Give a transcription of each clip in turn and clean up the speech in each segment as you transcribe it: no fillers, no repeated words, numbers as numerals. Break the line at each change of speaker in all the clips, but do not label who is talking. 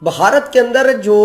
भारत के अंदर जो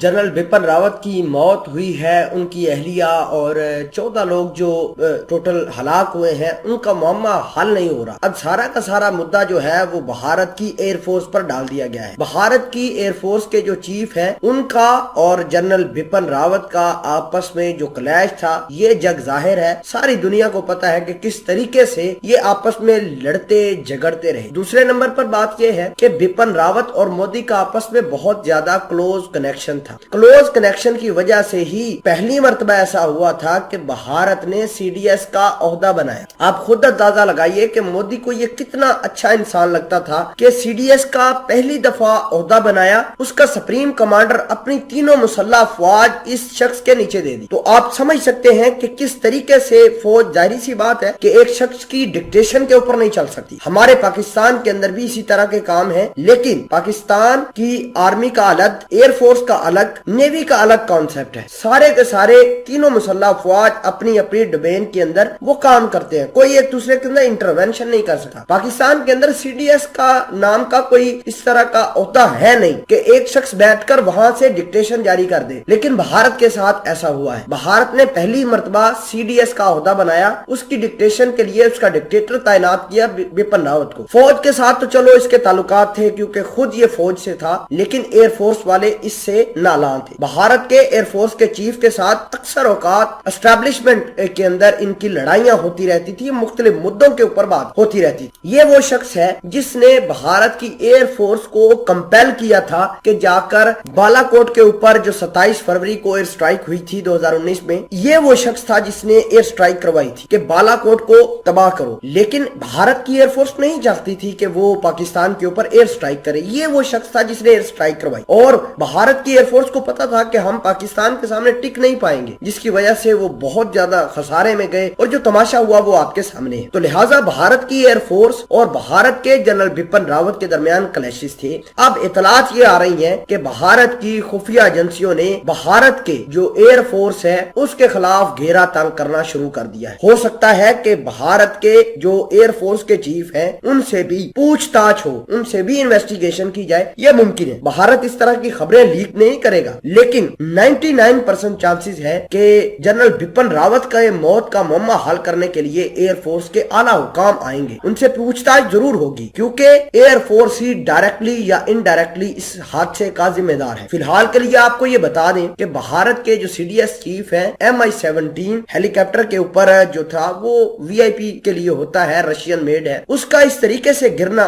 जनरल बिपिन रावत की मौत हुई है, उनकी अहलिया और 14 लोग जो टोटल हलाक हुए हैं, उनका मामला हल नहीं हो रहा। अब सारा का सारा मुद्दा जो है वो भारत की एयरफोर्स पर डाल दिया गया है। भारत की एयरफोर्स के जो चीफ हैं, उनका और जनरल बिपिन रावत का आपस में जो क्लैश था, ये जग जाहिर है, सारी दुनिया को पता है कि किस तरीके से ये आपस में लड़ते झगड़ते रहे। दूसरे नंबर पर बात यह है कि बिपिन रावत और मोदी का आपस में बहुत ज्यादा क्लोज कनेक्शन था। क्लोज कनेक्शन की वजह से ही पहली मर्तबा ऐसा हुआ था कि भारत ने सीडीएस का ओहदा बनाया। आप खुद अंदाजा लगाइए कि मोदी को ये कितना अच्छा इंसान लगता था कि सीडीएस का पहली दफा ओहदा बनाया, उसका सुप्रीम कमांडर अपनी तीनों मुसल्लह फौज इस शख्स के नीचे दे दी। तो आप समझ सकते हैं कि किस तरीके से फौज, जाहिर सी बात है कि एक शख्स की डिक्टेशन के ऊपर नहीं चल सकती। हमारे पाकिस्तान के अंदर भी इसी तरह के काम है, लेकिन पाकिस्तान की आर्मी का अलग, एयरफोर्स का अलग, नेवी का अलग कॉन्सेप्ट है। सारे के सारे तीनों मुसल्लह फौज अपनी अपनी डोमेन के अंदर वो काम करते हैं, कोई एक दूसरे के अंदर इंटरवेंशन नहीं कर सकता। पाकिस्तान के अंदर सीडीएस का नाम का कोई इस तरह का होता है नहीं कि एक शख्स बैठकर वहां से डिक्टेशन जारी कर दे, लेकिन भारत के साथ ऐसा हुआ है। भारत ने पहली मर्तबा सीडीएस का ओहदा बनाया, उसकी डिक्टेशन के लिए उसका डिक्टेटर तैनात किया बिपिन रावत को। फौज के साथ तो चलो इसके ताल्लुकात थे क्योंकि खुद ये फौज से था, लेकिन एयरफोर्स वाले इससे नालान थे। भारत के एयरफोर्स के चीफ के साथ अक्सर औकात एस्टेब्लिशमेंट के अंदर इनकी लड़ाइयां होती रहती थी, मुख्तलिफ मुद्दों के ऊपर बात होती रहती थी। ये वो शख्स है जिसने भारत की एयरफोर्स को कंपेल किया था कि जाकर बालाकोट के ऊपर जो 27 फरवरी को एयर स्ट्राइक हुई थी 2019 में, ये वो शख्स था जिसने एयर स्ट्राइक करवाई थी कि बालाकोट को तबाह करो। लेकिन भारत की एयरफोर्स नहीं चाहती थी कि वो पाकिस्तान के ऊपर एयर स्ट्राइक करे। ये वो शख्स था जिसने एयर स्ट्राइक करवाई, और भारत की एयरफोर्स को पता था कि हम पाकिस्तान के सामने टिक नहीं पाएंगे, जिसकी वजह से वो बहुत ज्यादा खसारे में गए, और जो तमाशा हुआ वो आपके सामने है। तो लिहाजा भारत की एयरफोर्स और भारत के जनरल बिपिन रावत के दरमियान क्लैशेस थे। अब इतलात ये आ रही है कि भारत की खुफिया एजेंसियों ने भारत के जो एयरफोर्स है उसके खिलाफ घेरा तंग करना शुरू कर दिया है। हो सकता है कि भारत के जो एयरफोर्स के चीफ हैं उनसे भी पूछताछ हो, उनसे भी इन्वेस्टिगेशन की जाए, यह मुमकिन है। भारत इस तरह की खबरें लीक नहीं करेगा, लेकिन 99% चांसेस है कि जनरल बिपिन रावत का मौत का मामला हल करने के लिए एयरफोर्स के आला हुकाम आएंगे, उनसे पूछताछ जरूर होगी, क्योंकि एयरफोर्स ही डायरेक्टली या इनडायरेक्टली इस हादसे का जिम्मेदार है। फिलहाल के लिए आपको ये बता दें कि भारत के जो सीडीएस चीफ हैं, MI-17 हेलीकॉप्टर के ऊपर जो था वो VIP के लिए होता है, रशियन मेड है, उसका इस तरीके से गिरना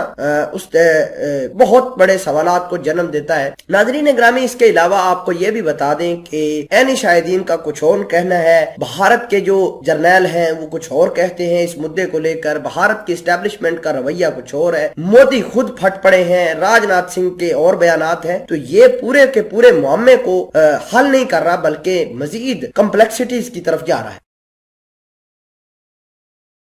बहुत बड़े सवालात को जन्म देता है। नाज़रीन ग्रामी, इसके अलावा आपको ये भी बता दें कि ऐनी शाहिदीन का कुछ और कहना है, भारत के जो जर्नैल हैं वो कुछ और कहते हैं इस मुद्दे को लेकर, भारत की एस्टेब्लिशमेंट का रवैया कुछ और है, मोदी खुद फट पड़े हैं, राजनाथ सिंह के और बयानात हैं। तो ये पूरे के पूरे मामले को हल नहीं कर रहा, बल्कि मजीद कॉम्प्लेक्सिटीज की तरफ जा रहा है।